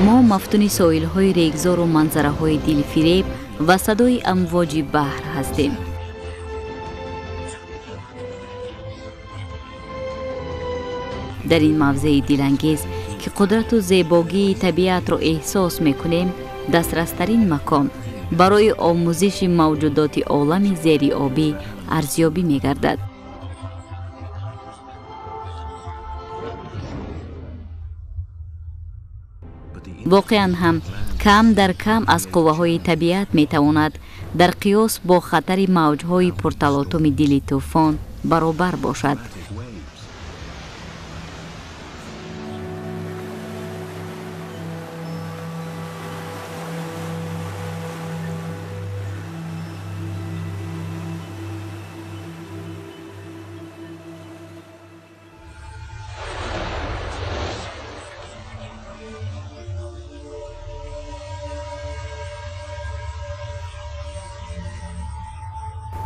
ما مفتون ساحل های ریگزار و منظره های دلفریب و صدای امواج بحر هستیم. در این موضع دلانگیز که قدرت و زیبایی طبیعت را احساس میکنیم، دسترسترین مکان برای آموزش موجودات عالم زیر آبی ارزیابی میگردد. واقعا هم کم در کم از قوه های طبیعت می تواند در قیاس با خطر موج های پرتلاطم دل طوفان برابر باشد.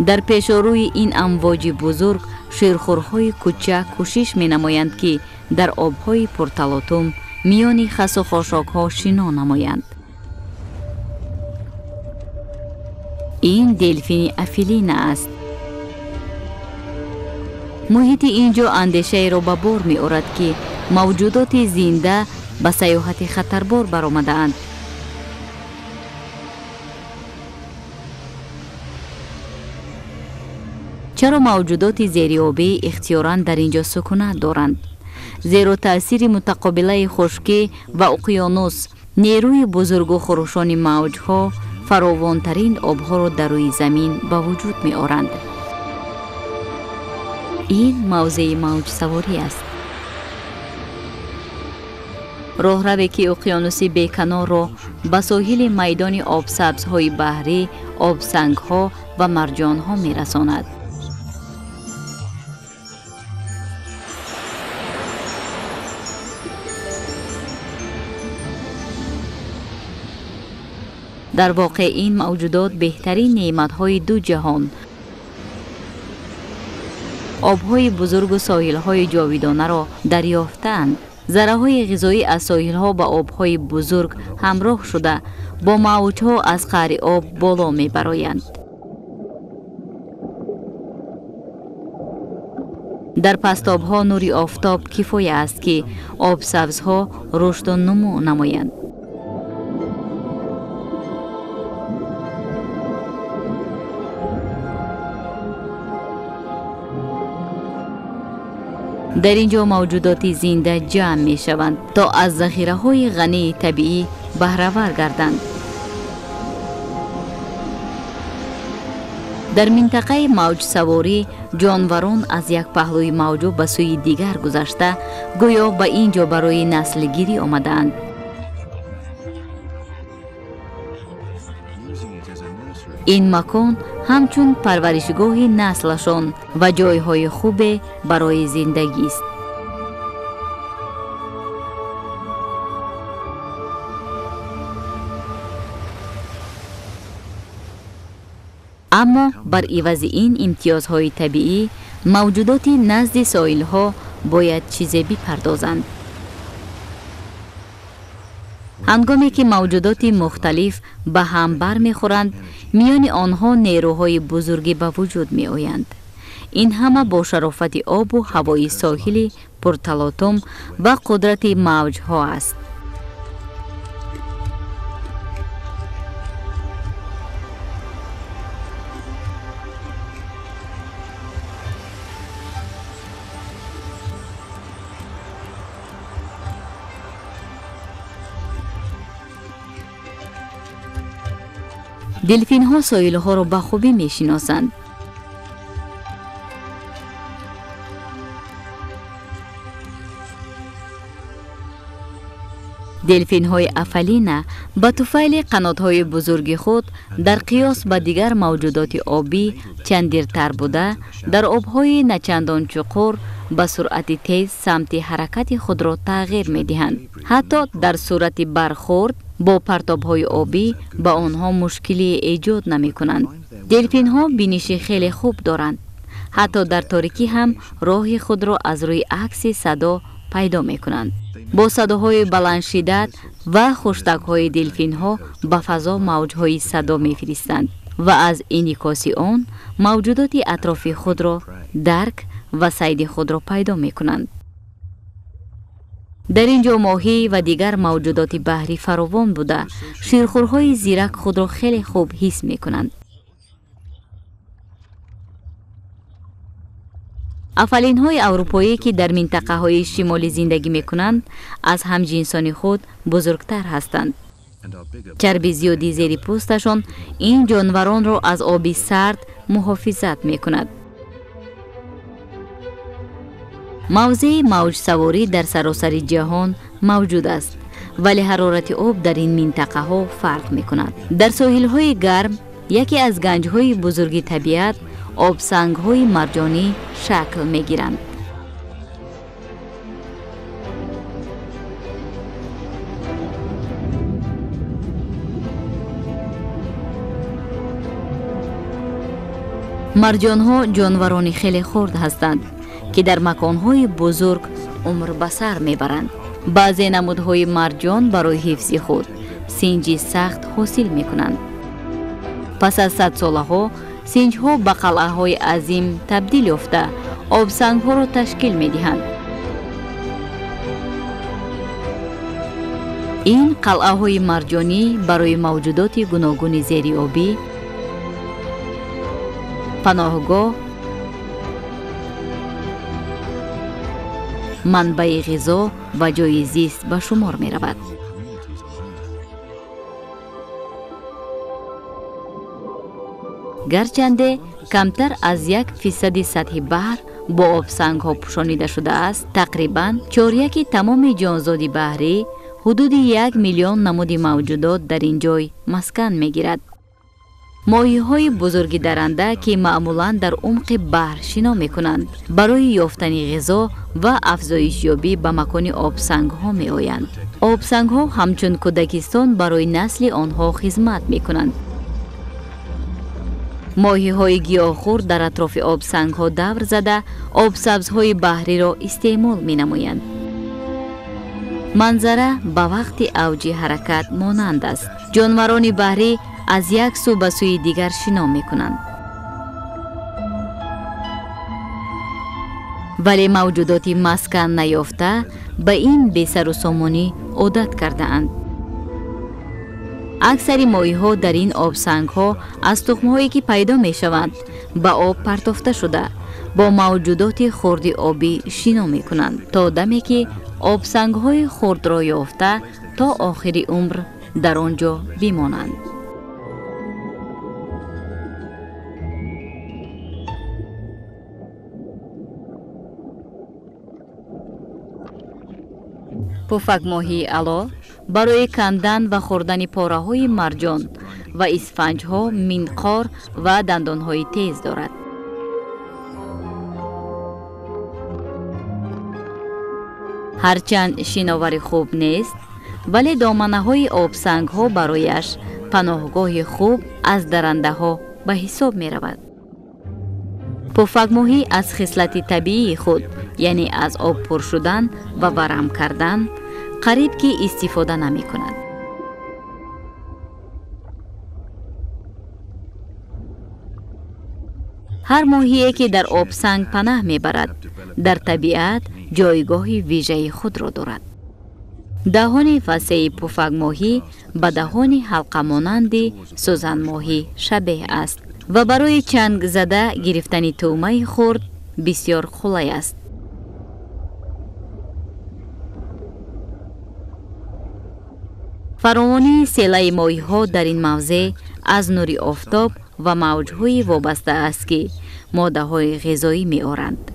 در پیشروی این امواج بزرگ، شیرخورهای کوچک کوشش می نمایند که در آبهای پرتلاطم میان خس و خاشاک ها شنا نمایند. این دلفین افیلین است. محیط اینجا اندیشه را به بار می آورد که موجودات زنده به سیاحت خطربار برآمده‌اند. چرا موجودات زیرآبی اختیاراً در اینجا سکونت دارند؟ زیرا تأثیر متقابله خشکی و اقیانوس، نیروی بزرگ و خروشان موجها فراوانترین آبها را در روی زمین به وجود می آورند. این موضع موج سواری است. راهروی که اقیانوسی بیکنار را به ساحل میدان آبسبزهای بحری، آبسنگها و مرجانها می رساند. در واقع این موجودات بهترین نعمت‌های دو جهان، آب‌های بزرگ و ساحل‌های جاویدانه را دریافتند. ذره‌های غذایی از ساحل‌ها به آب‌های بزرگ همراه شده با موج‌ها از قعر آب بالا می‌برآیند. در پستاب‌ها نور آفتاب کفایه است که آبسبزها رشد و نمو نمایند. در اینجا موجودات زنده جمع می شوند تا از ذخیره های غنی طبیعی بهره‌ور گردند. در منطقه موج سواری، جانوران از یک پهلوی موج به سوی دیگر گذشته گویا به اینجا برای نسل گیری آمدند. این مکان همچون پرورشگاه نسلشان و جایهای خوب برای زندگی است. اما بر عوض این امتیازهای طبیعی، موجودات نزد ساحل‌ها باید چیزی بپردازند. هنگامی که موجودات مختلف به هم بر میخورند، میان آنها نیروهای بزرگی به وجود می آیند. این همه با شرافت آب و هوای ساحلی پرتلاطم و قدرت موجها است. دلفین ها ساحل ها را به خوبی می شناسند. دلفین های افلینه با طفیل قنات های بزرگ خود در قیاس با دیگر موجودات آبی چندیرتر بوده، در آبهای نچندان چقور با سرعت تیز سمت حرکت خود را تغییر می دهند. حتی در صورت برخورد با پرتاب‌های آبی با آنها مشکلی ایجاد نمی کنند. دلفین ها بینش خیلی خوب دارند. حتی در تاریکی هم راه خود را از روی عکس صدا پیدا می کنند. با صداهای بلند شدت و خشتک‌های دلفین‌ها به فضا موج‌های صدا می‌فرستند و از انعکاس آن موجودات اطراف خود را درک و صید خود را پیدا می‌کنند. در اینجا ماهی و دیگر موجودات بحری فراوان بوده، شیرخوارهای زیرک خود را خیلی خوب حس می‌کنند. افلین‌های اروپایی که در منطقه‌های شمالی زندگی می‌کنند، از همجنسان خود بزرگتر هستند. چربی زیادی زیر پوستشان این جانوران را از آب سرد محافظت می‌کند. موضع موج سواری در سراسر جهان موجود است، ولی حرارت آب در این منطقه ها فرق می کند. در ساحل های گرم یکی از گنج های بزرگ طبیعت آب سنگ های مرجانی شکل می گیرند. مرجان ها جانوران خیلی خرد هستند که در مکان‌های بزرگ عمر به سر می‌برند. بعضی نمودهای مرجان برای حفظ خود سنجی سخت حاصل می‌کنند. پس از 100 سالها سنج‌ها به قلعه‌های عظیم تبدیل یافته آبسنگ‌ها را تشکیل می‌دهند. این قلعه‌های مرجانی برای موجودات گوناگون زیرآبی، پناهگاه، منبع غذا و جای زیست به شمار می رود. گرچنده کمتر از 1% سطح بحر با آبسنگ ها پوشانیده شده است، تقریباً 4/1 تمام جانزاد بحری حدود 1 میلیون نمود موجودات در این جای مسکن می گیرد. ماهی های بزرگ درنده که معمولاً در عمق بحر شنا می کنند، برای یافتن غذا و افزایش یابی به مکان آبسنگ ها می آیند. آبسنگ ها همچون کودکستان برای نسل آنها خدمت می کنند. ماهی های گیاهخوار در اطراف آبسنگ ها دور زده آبسبز های بحری را استعمال می نمایند. منظره به وقت اوج حرکت مانند است. جانوران بحری از یک سو به سوی دیگر شنا می کنند. ولی موجودات مسکن نیافته به این بی سر و سامانی عادت کرده اند. اکثر ماهی ها در این آبسنگ ها از تخم هایی که پیدا می شوند به آب پرتافته شده با موجودات خرد آبی شنا می کنند تا دمی که آبسنگ های خرد را یافته تا آخر عمر در آنجا بمانند. پفک ماهی علا برای کندن و خوردن پاره های مرجان و اسفنج ها منقار و دندان های تیز دارد. هرچند شناور خوب نیست، ولی دامنه های آبسنگ ها برایش پناهگاه خوب از درنده ها به حساب می رود. پفک ماهی از خصلت طبیعی خود، یعنی از آب پر شدن و ورم کردن، قریب که استفاده نمی کند. هر ماهی که در آبسنگ پناه می برد، در طبیعت جایگاه ویژه خود را دارد. دهان وسیع پفک ماهی به دهان حلقه مانند سوزن ماهی شبیه است و برای چنگ زده گرفتن طعمه خرد بسیار خلای است. فراوانی سیله ماهی ها در این موضع از نور آفتاب و موجهای وابسته است که ماده های غذایی می آورند.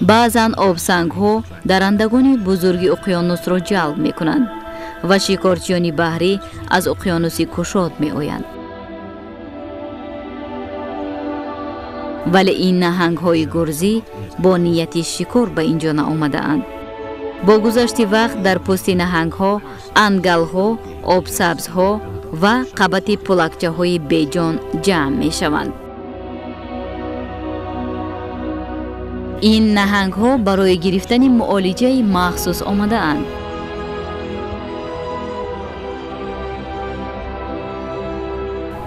بعضاً آبسنگ ها درندگان بزرگ اقیانوس را جلب می کنند و شکارچیان بحری از اقیانوس کشاد می آیند. ولی این نهنگ های گرزی با نیت شکار به اینجا نآمده اند. با گذشت وقت در پوست نهنگ ها، انگل ها، آبسبز ها، و قبط پولکچه های بیجان جمع می شوند. این نهنگ ها برای گرفتن معالجه مخصوص آمده اند.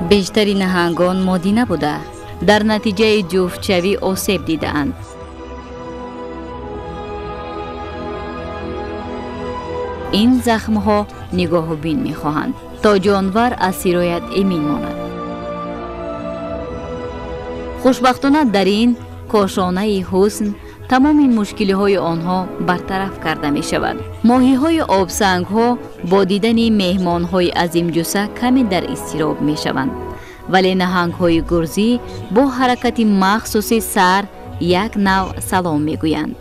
بیشتری نهنگان مادی نبوده، در نتیجه جفت‌شوی آسیب دیده اند. این زخم ها نگاه بین می خواهند تا جانور از سرایت ایمن ماند. خوشبختانه در این کاشانه حسن تمام مشکلی های آنها برطرف کرده می شود. ماهی های آبسنگ ها با دیدن مهمان های عظیم جثه کمی در اضطراب می شوند، ولی نهنگ های گرزی با حرکت مخصوص سر یک نوع سلام می گویند.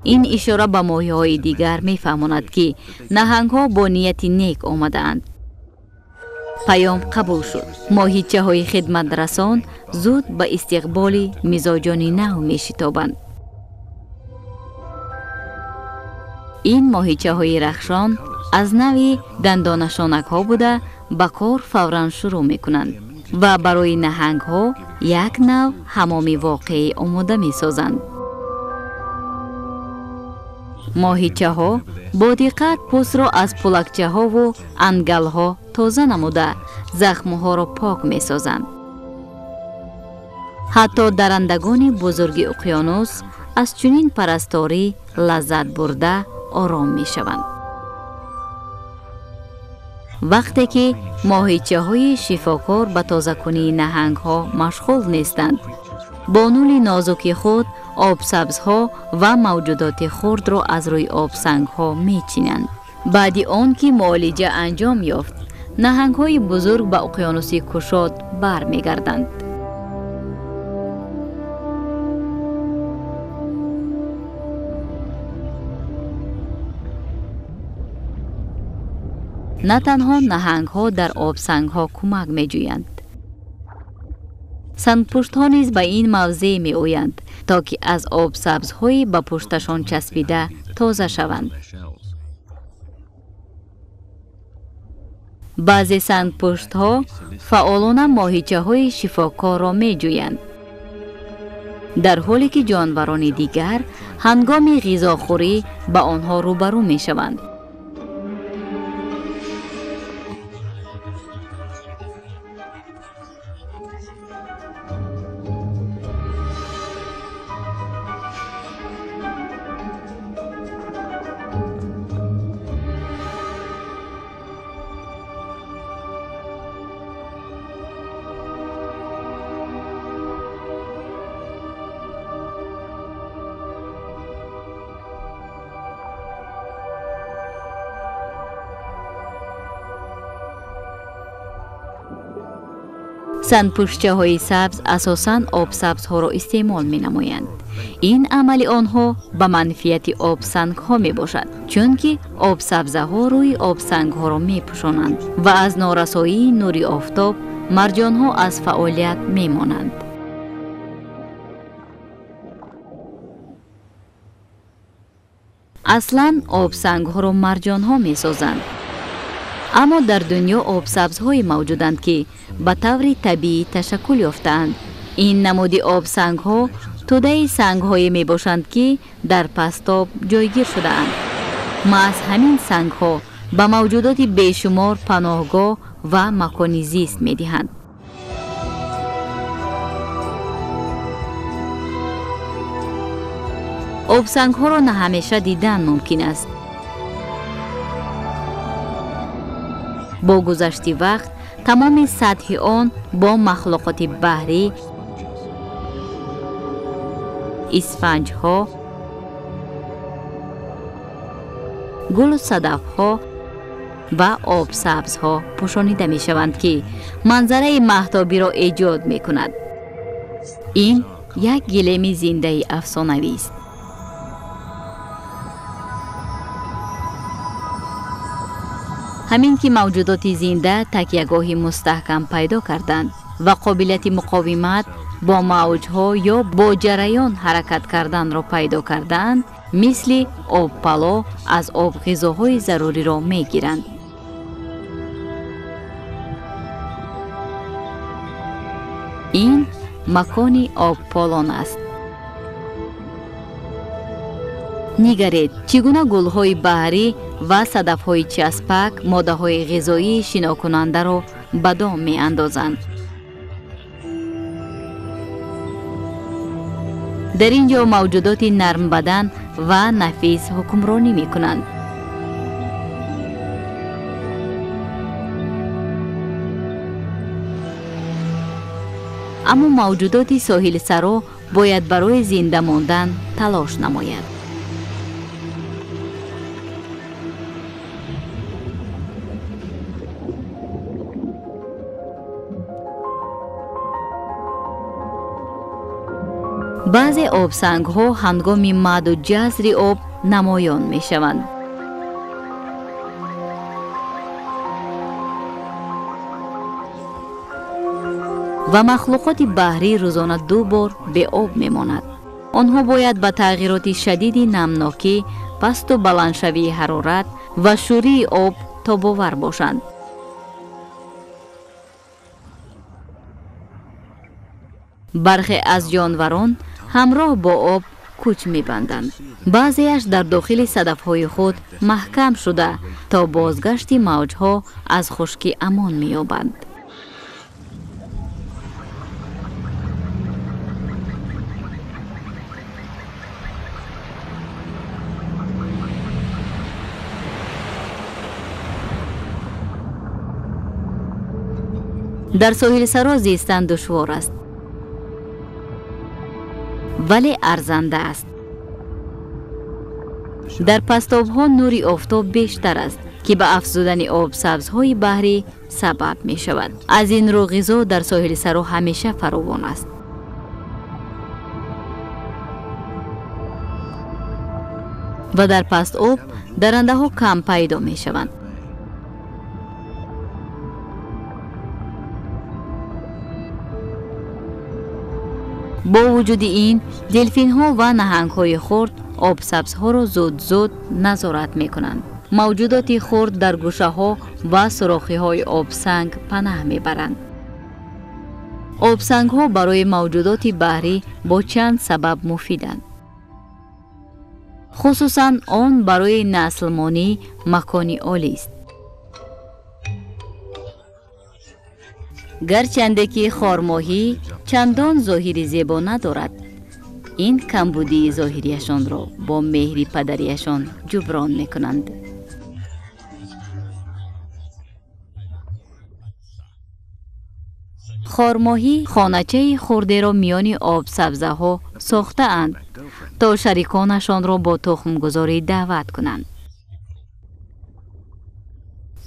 این اشاره به ماهی های دیگر می فهماند که نهنگ ها با نیت نیک آمده اند. پیام قبول شد. ماهیچه های خدمت رسان زود به استقبال مزاجانی نو می شتابند. این ماهیچه های رخشان از نوع دندانشانک ها بوده به کار فوراً شروع می کنند و برای نهنگ ها یک نوع حمام واقعی آماده می سازند. ماهیچه ها با دقت پوست را از پولکچه ها و انگل ها تازه نموده زخم ها را پاک می سازند. حتی درندگان بزرگ اقیانوس از چنین پرستاری لذت برده آرام می شوند. وقتی که ماهیچه های شفاکار به تازه کنی نهنگ ها مشغول نیستند، با نول نازک خود آبسبزها و موجودات خرد را از روی آبسنگ ها می چینند. بعد آن که معالجه انجام یافت، نهنگ های بزرگ به اقیانوس کشاد بر می گردند. نه تنها نهنگ ها در آبسنگ ها کمک می جویند، سنگپشت ها نیز به این موضع می آیند تا که از آب سبزهای به پشتشان چسبیده تازه شوند. بعضی سنگپشت ها فعالانه ماهیچه های شفاکار را می جویند، در حالی که جانوران دیگر هنگام غذاخوری به آنها روبرو می شوند. سنگپشته های سبز اساساً آب سبز ها را استعمال می نمایند. این عمل آنها به منفیت آب سنگ ها می باشد، چون که آب سبزه ها روی آب سنگ ها را می پوشانند و از نارسایی نور آفتاب مرجان ها از فعالیت می مانند. اصلاً آب سنگ ها را مرجان ها می سازند، اما در دنیا آب سبزهای موجودند که به طور طبیعی تشکل یافتند. این نمود آب سنگ ها توده سنگ های می باشند که در پستاب جایگیر شده اند. محض همین سنگ ها به موجودات بیشمار پناهگاه و مکان زیست می دهند. آب سنگ ها را نه همیشه دیدن ممکن است. با گذشت وقت تمام سطح آن با مخلوقات بحری، اسفنج ها، گل و صدف ها و آب سبز ها پوشانیده می شوند که منظره مهتابی را ایجاد می کند. این یک گلیم زنده افسانه‌ای است. همین که موجودات زنده تکیه‌گاهی مستحکم پیدا کردند و قابلیت مقاومت با موج‌ها یا با جریان حرکت کردن را پیدا کردند، مثل آب پلو از آب غذاهای ضروری را می گیرند. این مکان آب پالان است. نگرید چگونه گلهای بحری و صدفهای چسبک ماده‌های غذایی شنا کننده را به دام می اندازند. در اینجا موجودات نرم بدن و نفیس حکمرانی می کنند. اما موجودات ساحل سرا باید برای زنده ماندن تلاش نماید. بعضی آبسنگ ها هنگام مد و جزر آب نمایان می شوند. و مخلوقات بحری روزانه 2 بار به آب می ماند. آنها باید به تغییرات شدید نمناکی، پست و بلندشوی حرارت و شوری آب تاب‌آور باشند. برخی از جانوران همراه با آب کوچ می‌بندند. بعضیش در داخل صدف‌های خود محکم شده تا بازگشت موج‌ها از خشکی امان می‌یابند. در ساحل سرا زیستن دشوار است، ولی ارزنده است. در پستاب‌ها نور آفتاب بیشتر است که به افزودن آب سبزهای بحری سبب می شود. از این رو غذا در ساحل سرا همیشه فراوان است. و در پست آب درنده ها کم پیدا می شوند. با وجود این، دلفین ها و نهنگ های خرد آب سبز ها را زود نظارت می کنند. موجودات خرد در گوشه ها و سوراخی های آبسنگ پناه می برند. آبسنگ ها برای موجودات بحری با چند سبب مفیدند. خصوصاً آن برای نسلمانی مکانی عالی است. گرچنده که خارماهی چندان ظاهری زیبا ندارد، این کمبودی ظاهریشان را با مهری پدریشان جبران میکنند. خارماهی خانچه خرده را میان آب سبزه ها ساخته اند تا شریکانشان را با تخم گذاری دعوت کنند.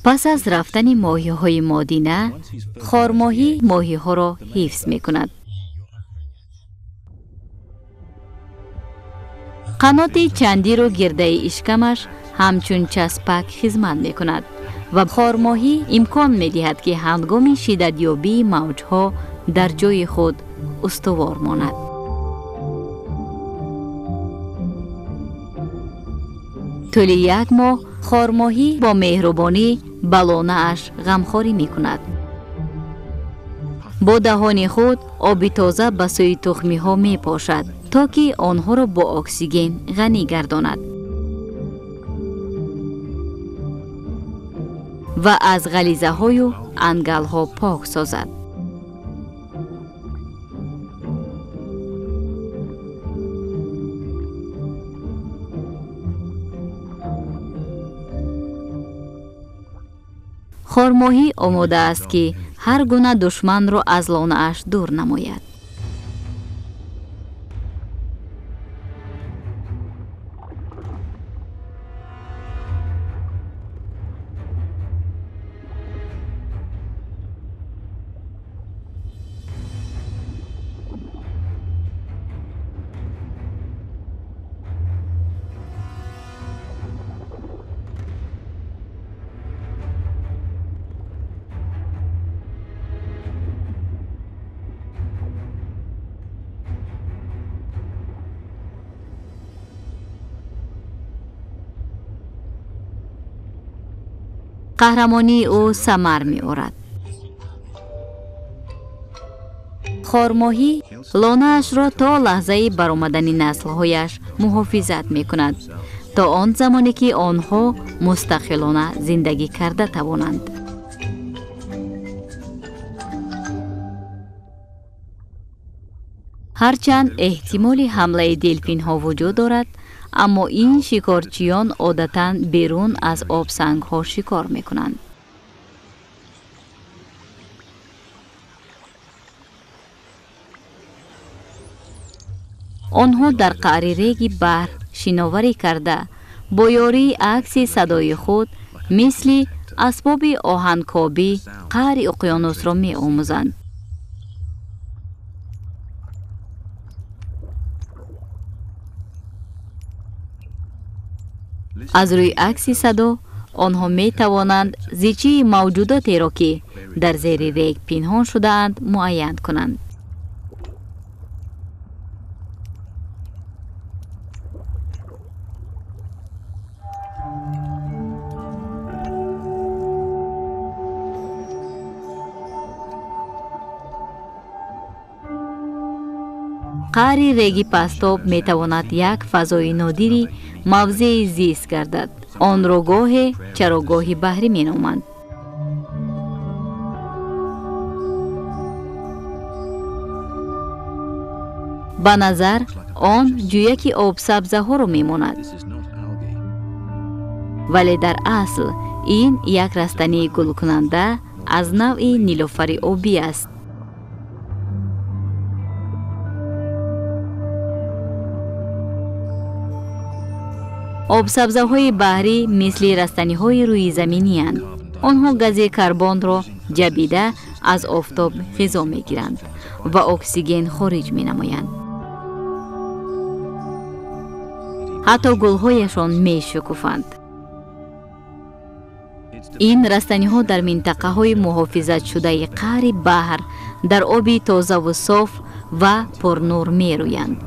پس از رفتن ماهی های مادینه، خارماهی ماهی ها را حفظ می کند. قنات چندی رو گرده اشکمش همچون چسبک خدمت می کند و خارماهی امکان می دهد که هنگام شدتیابی موجها در جای خود استوار ماند. طول 1 ماه خارماهی با مهربانی بالانه اش غمخواری می کند. با دهان خود آب تازه به سوی تخمی ها می پاشد تا که آنها را با اکسیژن غنی گرداند و از غلیظه های و انگل ها پاک سازد. خارماهی آماده است که هر گونه دشمن را از لانه اش دور نماید. قهرمانی او ثمر می آورد. خارماهی لانه‌اش را تا لحظه برآمدن نسل‌هایش محافظت می‌کند تا آن زمانی که آنها مستقلانه زندگی کرده توانند. هرچند احتمال حمله دلفین‌ها وجود دارد، اما این شکارچیان عادتاً بیرون از آبسنگ‌ها شکار می‌کنند. آنها در قعر ریگ بحر شناوری کرده با یاری عکس صدای خود مثل اسباب آهنکابی قعر اقیانوس را می آموزند. از روی عکس صدا آنها می توانند زیچی موجوداتی را که در زیر ریگ پنهان شده اند معین کنند. قعر ریگ پستاب می تواند یک فضای نادری موضع زیست گردد. آن را گاهی چراگاه بحری می نامند. به نظر آن جویک آب سبزه ها را می ماند، ولی در اصل این یک رستنی گل کننده از نوع نیلوفر آبی است. آب سبزه های بحری مثل رستنی های روی زمینی اند. آنها گاز کربن را جبیده از آفتاب غذا می گیرند و اکسیژن خارج می نمایند. حتی گلهایشان می شکوفند. این رستنی ها در منطقه های محافظت شده قعر بحر در آبی تازه و صاف و پرنور می رویند.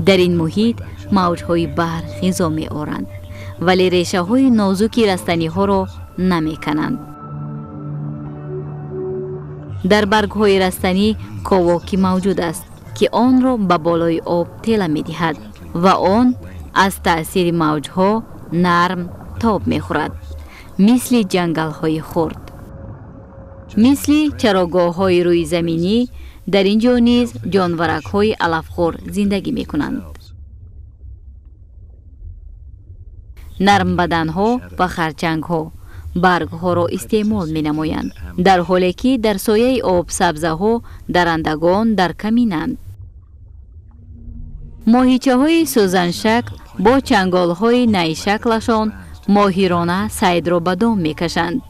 در این محیط موج های بحر غذا می آورند، ولی ریشه های نازکی رستنی ها را نمی کنند. در برگ های رستنی کاواکی موجود است که آن را به بالای آب تله می دهد و آن از تأثیر موج ها نرم تاب می خورد، مثل جنگل های خرد. مثل چراگاه های روی زمینی در اینجا نیز جانورک های علفخور زندگی می کنند. نرم بدن ها و خرچنگ ها برگ ها را استعمال می نمایند، در حالی که در سایه آب سبزه ها درندگان در کمینند. ماهیچه های سوزن شکل با چنگال های نئی شکلشان ماهرانه صید را به دام می کشند.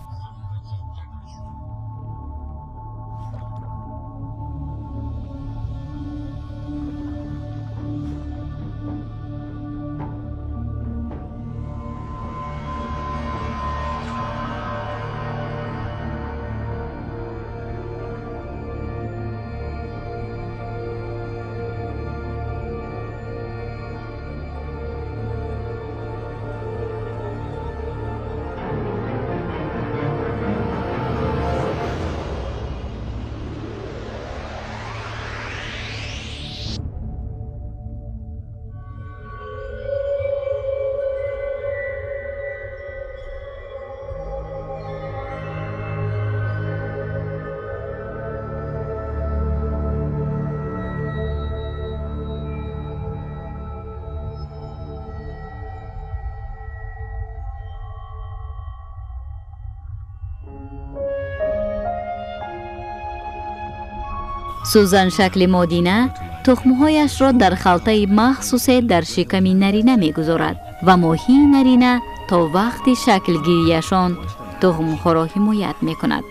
سوزن شکل مادینه تخمهایش را در خلطه مخصوص در شکم نرینه می گذارد و ماهی نرینه تا وقت شکل گیریشان تخمها را حمایت می کند.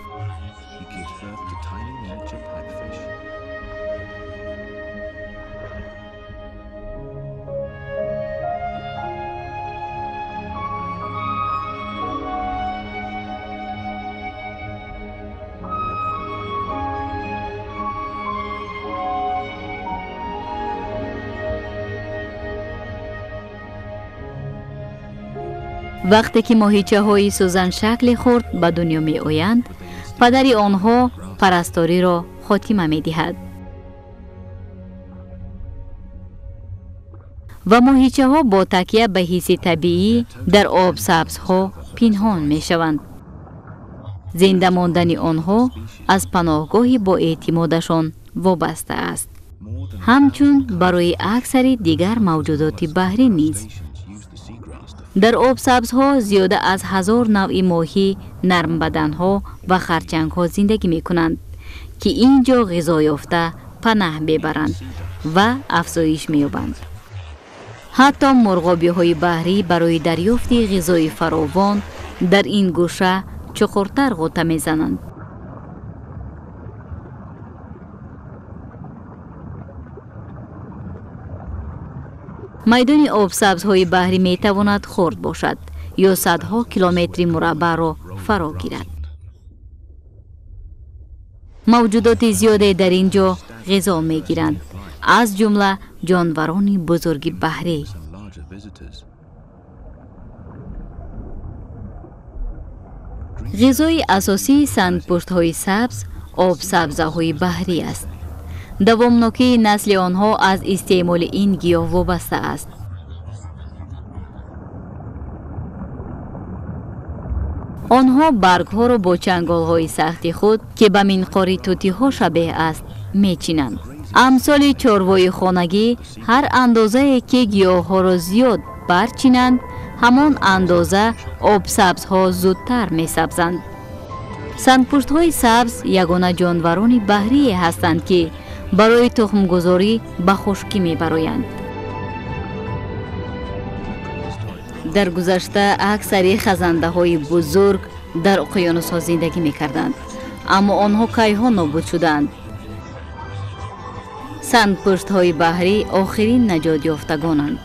وقتی که ماهیچه های سوزن شکل خرد به دنیا می آیند، پدر آنها پرستاری را خاتمه می دهد و ماهیچه ها با تکیه به حس طبیعی در آب سبز ها پنهان می شوند. زنده ماندن آنها از پناهگاهی با اعتمادشان وابسته است، همچون برای اکثر دیگر موجودات بحری نیز. در آب سبزها زیاده از 1000 نوع ماهی، نرم بدنها و خرچنگها زندگی می کنند که اینجا غذا یافته پناه ببرند و افزایش می یابند. حتی مرغابی های بحری برای دریافت غذای فراوان در این گوشه چقرتر غوطه می زنند. میدان آب سبزهای بحری می تواند خرد باشد یا صدها کیلومتر مربع را فرا گیرد. موجودات زیادی در اینجا غذا می گیرند، از جمله جانوران بزرگ بحری. غذای اساسی سنگپشت‌های سبز آب سبزه‌های بحری است. دوامناکی نسل آنها از استعمال این گیاه وابسته است. آنها برگ‌ها را با چنگال‌های سخت خود که به منقار توتی‌ها شبیه است می‌چینند. امثال چاروای خانگی هر اندازه که گیاه‌ها را زیاد برچینند، همان اندازه آب سبزها زودتر می‌سبزند. سنگپشت‌های سبز یگانه جانوران بحری هستند که برای تخمگذاری به خشکی می‌برایند. در گذشته اکثر خزنده‌های بزرگ در اقیانوس‌ها زندگی می‌کردند، اما آنها کی‌ها نابود شدند. سنگپشت‌های بحری آخرین نجات یافتگانند.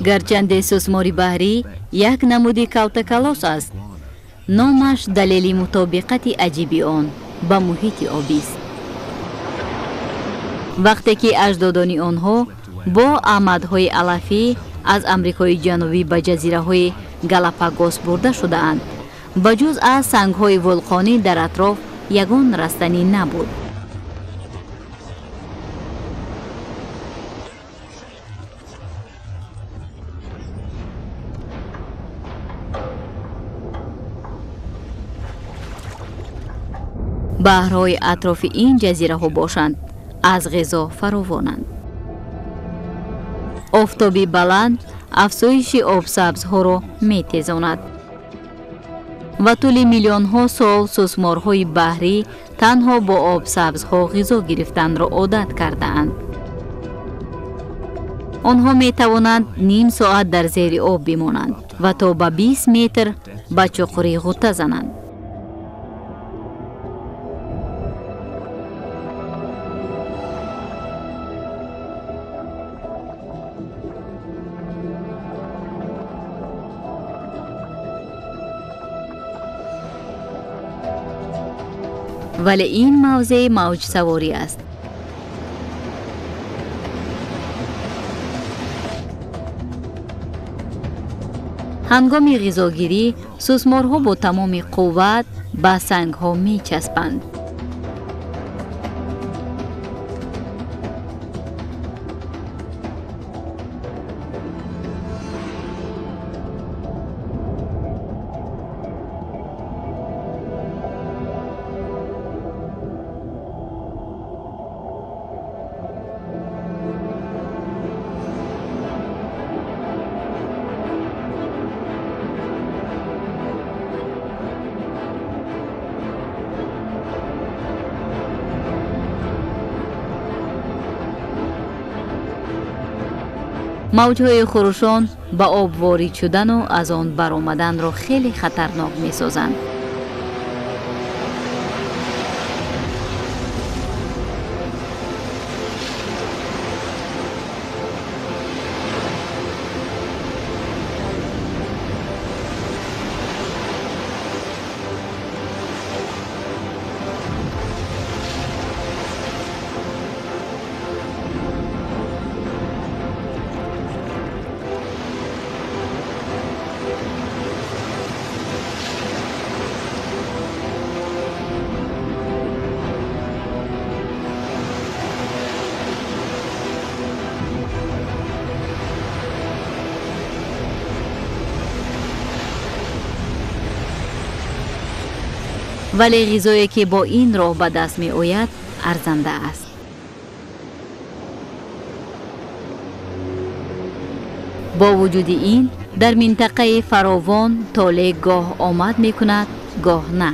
گرچند سوسمار بحری یک نمود کلتکلاس است، نامش دلیل مطابقت عجیب آن با محیط آبی است. وقتی که اجدادان آنها با آمدهای علفی از امریکای جنوبی به جزیره‌های گالاپاگوس برده شده‌اند، بجز از سنگ‌های ولکانی در اطراف یگان رستنی نبود. بحرهای اطراف این جزیره ها باشند از غذا فراوانند. آفتابی بلند افزایش آب سبز ها را می تیزاند و طول میلیون ها سال سوسمارهای بحری تنها با آب سبز ها غذا گرفتن را عادت کرده اند. آنها می توانند نیم ساعت در زیر آب بمانند و تا به 20 متر به چقری غوطه زنند. ولی این موضع موج سواری است. هنگام غذاگیری سوسمارها با تمام قوت به سنگ‌ها می‌چسبند. موجهای خروشان به آب وارد شدن و از آن برآمدن را خیلی خطرناک می سازند. ولی غذایی که با این راه به دست می آید ارزنده است. با وجود این در منطقه فراوان طالع گاه آمد می کند گاه نه.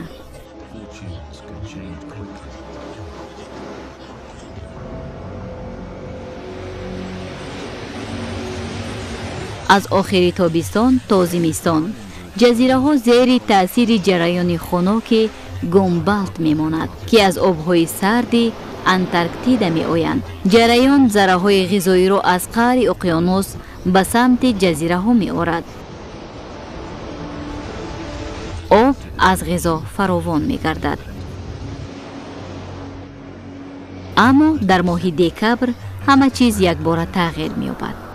از آخر تابستان تا زمستان جزیره ها زیر تأثیر جریان خنک گومبالت می ماند که از آبهای سرد انتارکتیدا می آیند. جریان ذره های غذایی را از قعر اقیانوس به سمت جزیره ها می آورد. آب از غذا فراوان می گردد. اما در ماه دکبر همه چیز یک بار تغییر می یابد.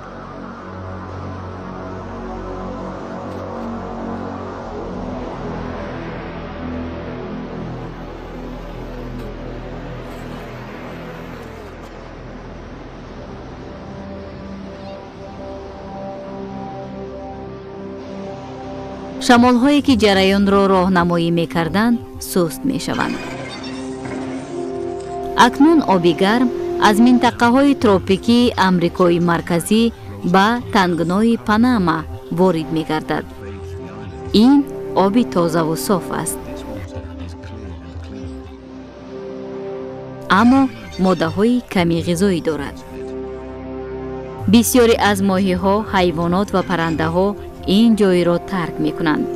شمال هایی که جریان را راهنمایی می کردند سست می شوند. اکنون آبی گرم از منطقه های تروپیکی امریکای مرکزی به تنگنای پاناما وارد می گردد. این آبی تازه و صاف است. اما ماده های کمی غذایی دارد. بسیاری از ماهی ها، حیوانات و پرنده ها این جای را ترک می کنند.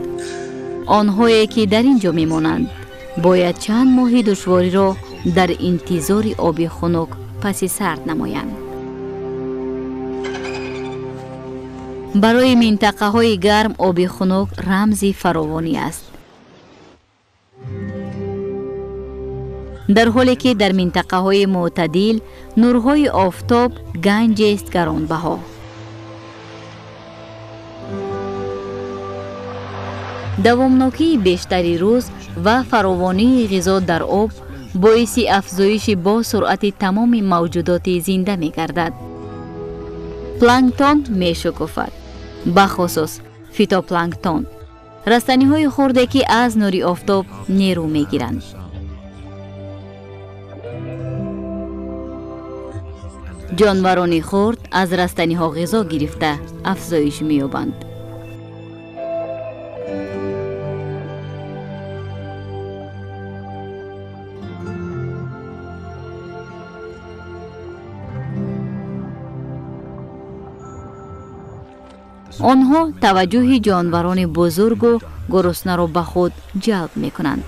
آنهایی که در اینجا می مانند باید چند ماه دشواری را در انتظار آب خنک پس سرد نمایند. برای منطقه های گرم آب خنک رمزی فراوانی است. در حالی که در منطقه های معتدل نورهای آفتاب گنج است گرانبها. دوامناکی بیشتری روز و فراوانی غذا در آب باعث افزایش با سرعت تمام موجودات زنده می گردد. پلانکتون می شکافد، بخصوص فیتوپلانکتون، رستنی های خرده که از نور آفتاب نیرو می گیرند. جانوران خرد از رستنی ها غذا گرفته افزایش می یابند. آنها توجه جانوران بزرگ و گرسنه را به خود جلب می کنند.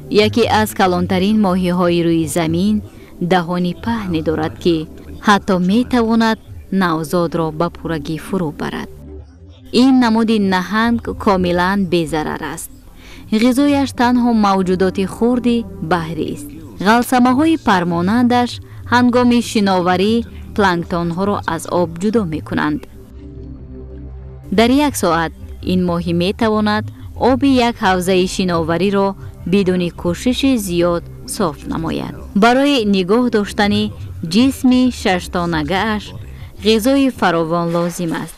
یکی از کلانترین ماهی های روی زمین دهانی پهنی دارد که حتی می تواند نوزاد را به پرگی فرو برد. این نمود نهنگ کاملا بی‌ضرر است. غذایش تنها موجودات خردی بحری است. غلسمه های پرمانندش هنگام شناوری پلانکتون ها را از آب جدا می کنند. در یک ساعت این ماهی می تواند آب یک حوزه شناوری را بدون کوشش زیاد صاف نماید. برای نگاه داشتن جسم ششتانگه اش غذای فراوان لازم است.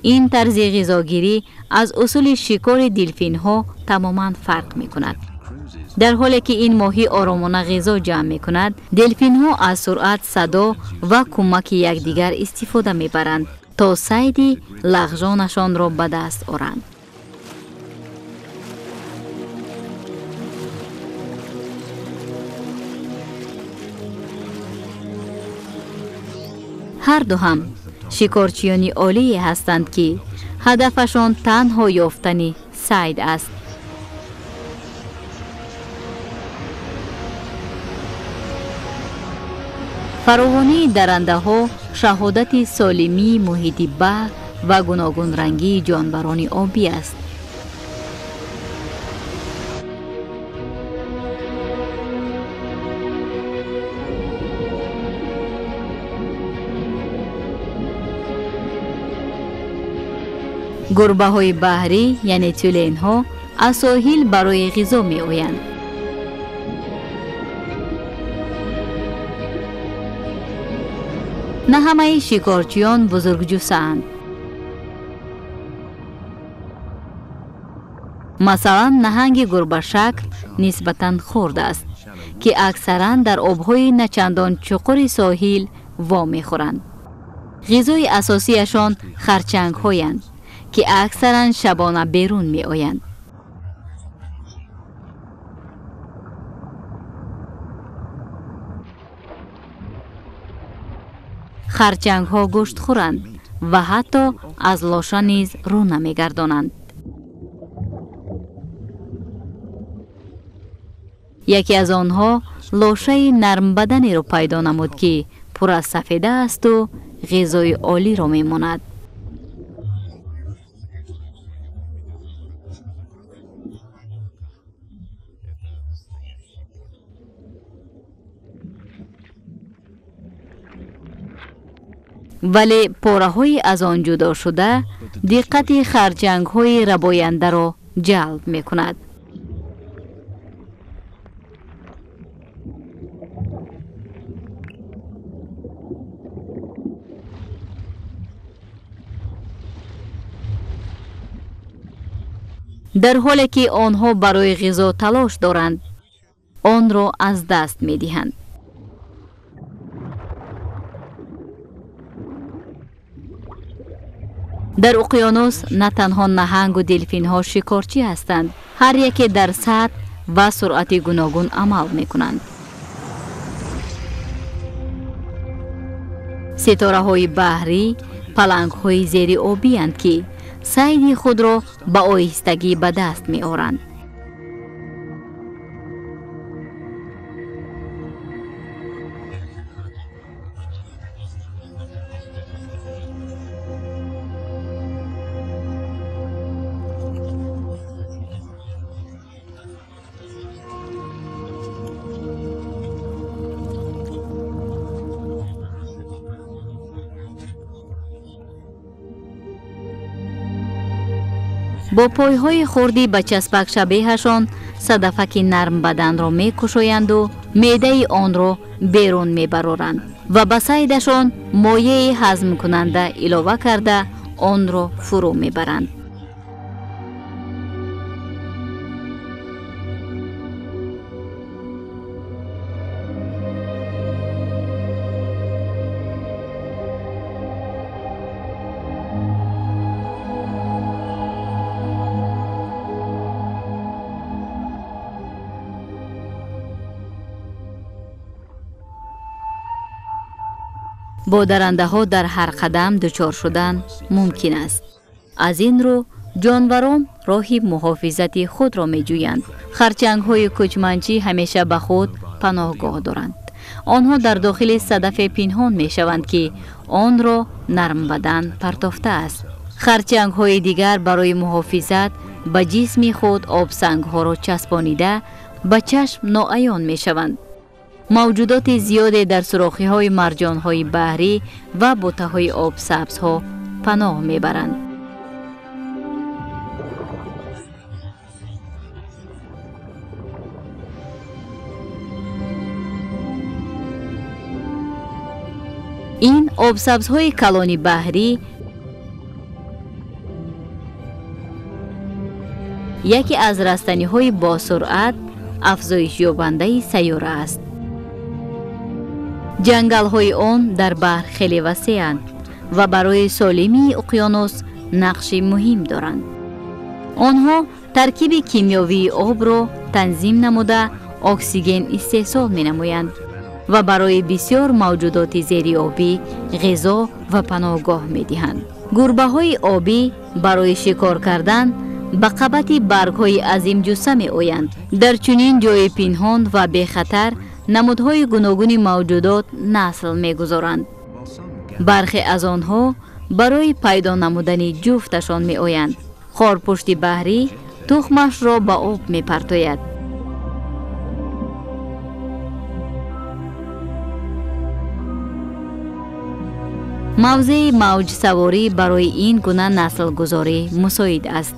این طرز غذاگیری از اصول شکار دلفین ها تماما فرق می کند. در حالی که این ماهی آرامانه غذا جمع می کند، دلفین ها از سرعت، صدا و کمک یکدیگر استفاده می برند تا صید لغزانشان را به دست آورند. هر دو هم شکارچیانی عالی هستند که هدفشان تنها یافتن صید است. فراوانی درنده ها شهادت سالمی محیط بحر و گوناگون رنگی جانوران آبی است. گربه های بحری یعنی تولین ها از ساحل برای غذا می آیند. نه همه شکارچیان بزرگ جثه‌اند. مثلا نهنگ گربه‌شکل نسبتاً خرد است که اکثراً در آب‌های نچندان چقر ساحل وا می‌خورند. غذای اساسیشان خرچنگ‌هایند که اکثراً شبانه بیرون می‌آیند. خرچنگ‌ها گوشت خورند و حتی از لاشه نیز رو نمی‌گردانند. یکی از آنها لاشه نرم بدنی را پیدا نمود که پر از سفیده است و غذای عالی را می‌ماند. ولی پاره‌های از آن جدا شده دقت خرچنگ‌های رباینده را جلب می‌کند. در حالی که آنها برای غذا تلاش دارند، آن را از دست می‌دهند. در اقیانوس نه تنها نهنگ و دلفین ها شکارچی هستند، هر یکی در سطح و سرعت گوناگون عمل می‌کنند. ستاره های بحری پلنگ های زیر آبی اند که صید خود را با آهستگی به دست می آورند. با پایهای خردی به چسبک شبیهشان صدفک نرم بدن را می کشویند و معده آن را بیرون می برارند و به صیدشان مایع هضم کننده علاوه کرده آن را فرو می برند. با درنده ها در هر قدم دچار شدن ممکن است. از این رو جانوران راهی محافظت خود را می جویند. خرچنگ های کوچمنچی همیشه به خود پناهگاه دارند. آنها در داخل صدف پنهان می شوند که آن را نرم بدن پرتافته است. خرچنگ های دیگر برای محافظت به جسم خود آبسنگ ها را چسبانیده به چشم ناعیان می شوند. موجودات زیادی در سوراخی های مرجان های بحری و بوته های آب سبز ها پناه می برند. این آب سبز های کلانی بحری یکی از رستنی های با سرعت افزایش یابنده سیاره است. جنگل های آن در بحر خیلی وسیع‌اند و برای سالمی اقیانوس نقش مهم دارند. آنها ترکیب کیمیاوی آب را تنظیم نموده اکسیژن استحصال می نمایند و برای بسیار موجودات زیر آبی غذا و پناهگاه می دهند. گربه های آبی برای شکار کردن به قبط برگ های عظیم جثه می آیند. در چنین جای پنهان و بی خطر نمودهای گوناگون موجودات نسل می گذارند. برخی از آنها برای پیدا نمودن جفتشان می آیند. خارپشت بحری تخمش را به آب می پرتاید. موضع موج سواری برای این گونه نسل گذاری مساعد است.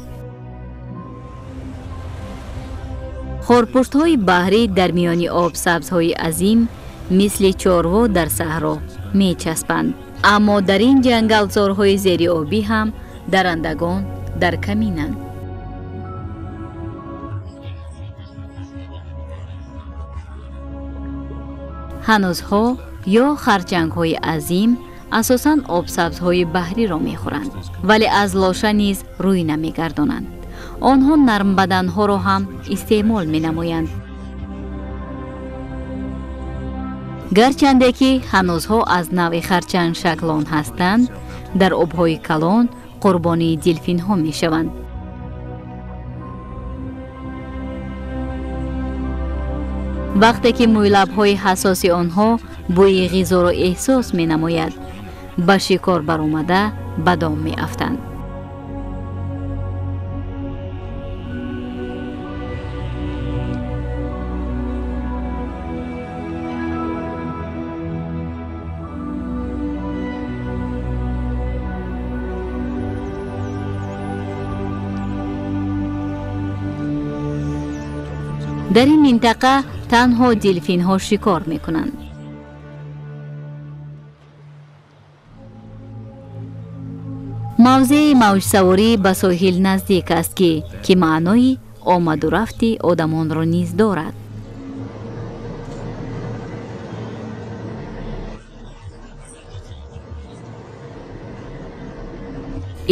خارپشت های بحری در میان آب سبز های عظیم مثل چاروا در صحرا می چسبند. اما در این جنگلزارهای زیر آبی هم درندگان در کمینند. ҳанузҳо ё харчангҳои азим асосан обсабзҳои баҳриро мехӯранд, вале аз лоша низ рӯй намегардонанд. онҳо нармбаданҳоро ҳам истеъмол менамоянд. гарчанде ки ҳанузҳо аз навъи харчангшаклон ҳастанд, дар обҳои калон қурбонии дилфинҳо мешаванд. вақте ки мӯйлабҳои ҳасоси онҳо бӯи ғизоро эҳсос менамояд, ба шикор баромада ба дом меафтанд. дар ин минтақа танҳо дилфинҳо шикор мекунанд. мавзеи мавҷсаворӣ ба соҳил наздик аст ки маънои омаду рафти одамонро низ дорад.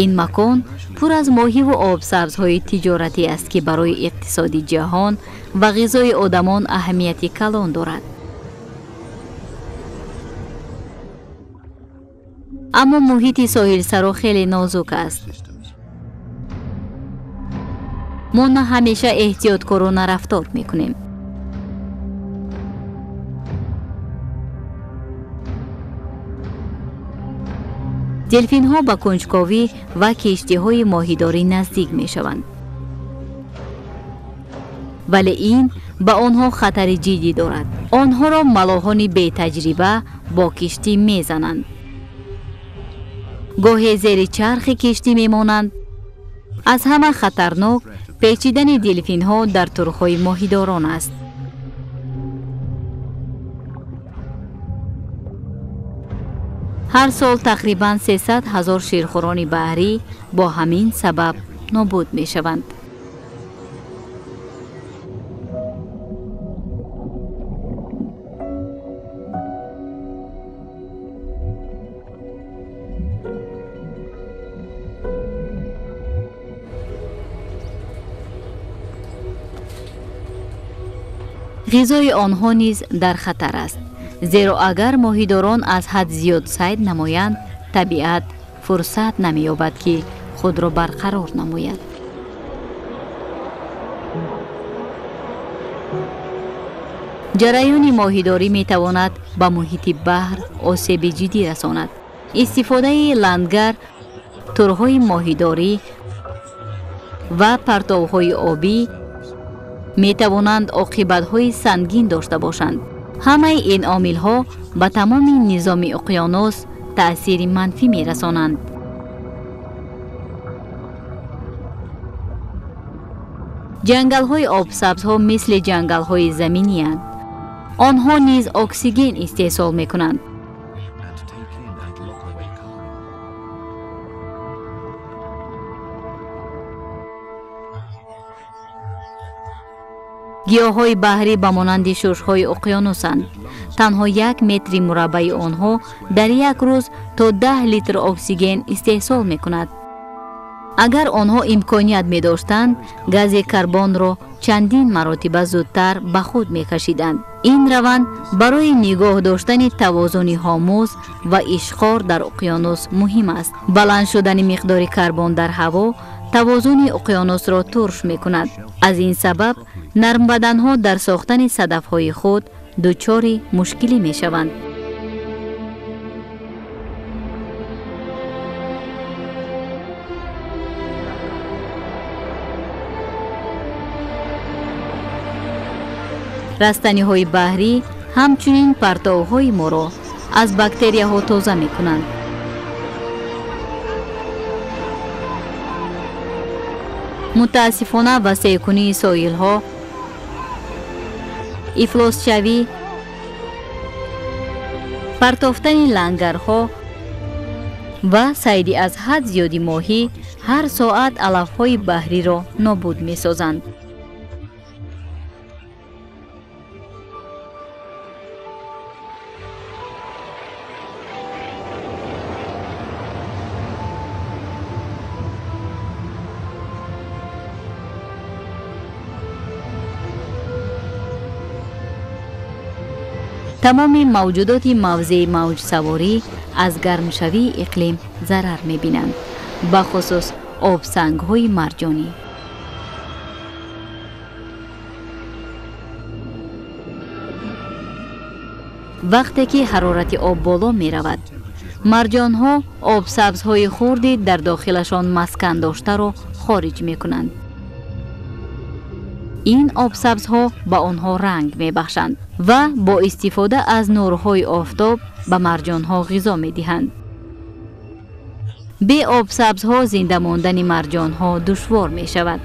ин макон пур аз моҳиву обсабзҳои тиҷоратӣ аст ки барои иқтисоди ҷаҳон ва ғизои одамон аҳамияти калон дорад. аммо муҳити соҳилсаро хеле нозук аст. мо на ҳамеша эҳтиёткорона рафтор мекунем. дилфинҳо ба кунҷковӣ ва киштиҳои моҳидорӣ наздик мешаванд. вале ин ба онҳо хатари ҷиддӣ дорад. онҳоро малоҳони бетаҷриба бо киштӣ мезананд. гоҳе зери чархи киштӣ мемонанд. аз ҳама хатарнок печидани дилфинҳо дар турхҳои моҳидорон аст. ҳар сол тақрибан 300 000 ширхӯрони баҳрӣ бо ҳамин сабаб нобуд мешаванд. ғизои онҳо низ дар хатар аст, зеро агар моҳидорон аз ҳад зиёд сайд намоянд, табиат фурсат намеёбад ки худро барқарор намояд. ҷараёни моҳидорӣ метавонад ба муҳити баҳр осеби ҷиддӣ расонад. истифодаи лангар, турҳои моҳидорӣ ва партовҳои обӣ метавонанд оқибатҳои сангин дошта бошанд. ҳамаи ин омилҳо ба тамоми низоми уқёнус таъсири манфӣ мерасонанд. ҷангалҳои обсабзҳо мисли ҷангалҳои заминианд. онҳо низ оксиген истеҳсол мекунанд. گیاه‌های بحری به مانند شش‌های اقیانوسند. تنها 1 متر مربع آنها در یک روز تا 10 لیتر اکسیژن استحصال می‌کند. اگر آنها امکانیت می‌داشتند، گاز کربن را چندین مراتب زودتر به خود می‌کشیدند. این روند برای نگاه داشتن توازن هاموز و اشخار در اقیانوس مهم است. بلند شدن مقدار کربن در هوا توازن اقیانوس را ترش می‌کند. از این سبب نرم بدنها در ساختن صدف‌های خود دچار مشکلی می‌شوند. رستنی‌های بحری همچنین پرتوهای ما را از باکتریاها تازه می‌کنند. متاسفانه وسیع کنی ساحل‌ها، افلاس شوی، پرتافتن لنگرها و صید از حد زیادی ماهی هر ساعت علف‌های بحری را نابود می‌سازند. تمام موجودات موضع موج سواری از گرمشوی اقلیم ضرر می‌بینند، بخصوص آبسنگ‌های مرجانی. وقتی که حرارت آب بالا می رود، مرجان ها آب سبز های خردی در داخلشان مسکن داشته را خارج می کنند. این آب سبز ها به آنها رنگ می بخشند و با استفاده از نورهای آفتاب به مرجان ها غذا می دهند. به آب سبز ها زنده ماندن مرجان ها دشوار می شود.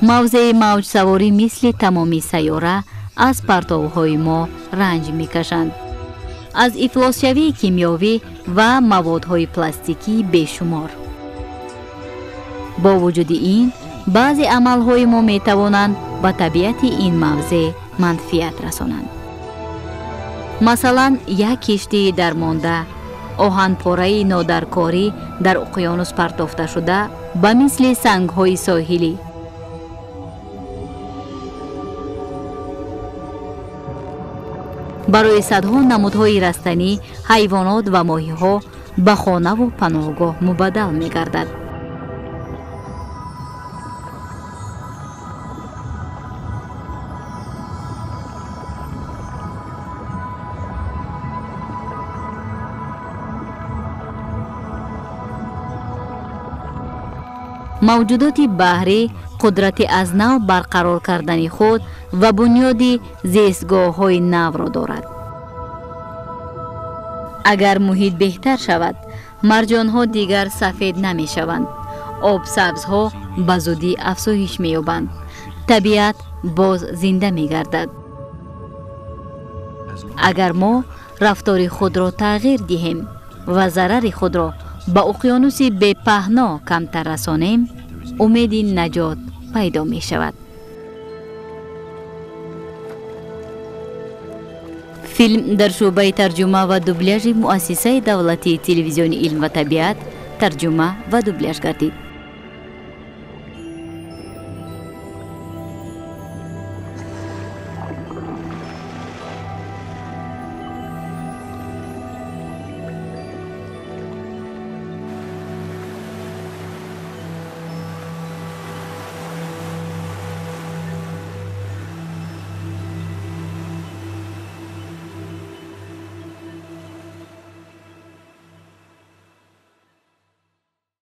موضع موج سواری مثل تمامی سیاره از پرتوهای ما رنج میکشند. از افلاس‌شوی کیمیاوی و موادهای پلاستیکی بیشمار. با وجود این، بعضی عملهای ما میتوانند به طبیعت این موضع منفعت رسانند. مثلا یک کشتی درمانده، آهنپاره نادرکاری در اقیانوس پرتافته شده به مثل سنگهای ساحلی. برای صدها نمودهای رستنی، حیوانات و ماهی‌ها به خانه و پناهگاه مبدل می‌گردد. موجودات بحری قدرت از نو برقرار کردن خود و بنیادی زیستگاه‌های نو را دارد. اگر محیط بهتر شود، مرجان‌ها دیگر سفید نمی شوند. آب سبزها به زودی افزایش می یابند. طبیعت باز زنده می گردد. اگر ما رفتار خود را تغییر دهیم و ضرر خود را به اقیانوس بی پهنا کمتر رسانیم، امید نجات پیدا می شود. فیلم در شعبه ترجمه و دوبلاژ مؤسسه دولتی تلویزیون علم و طبیعت ترجمه و دوبلاژ گردید.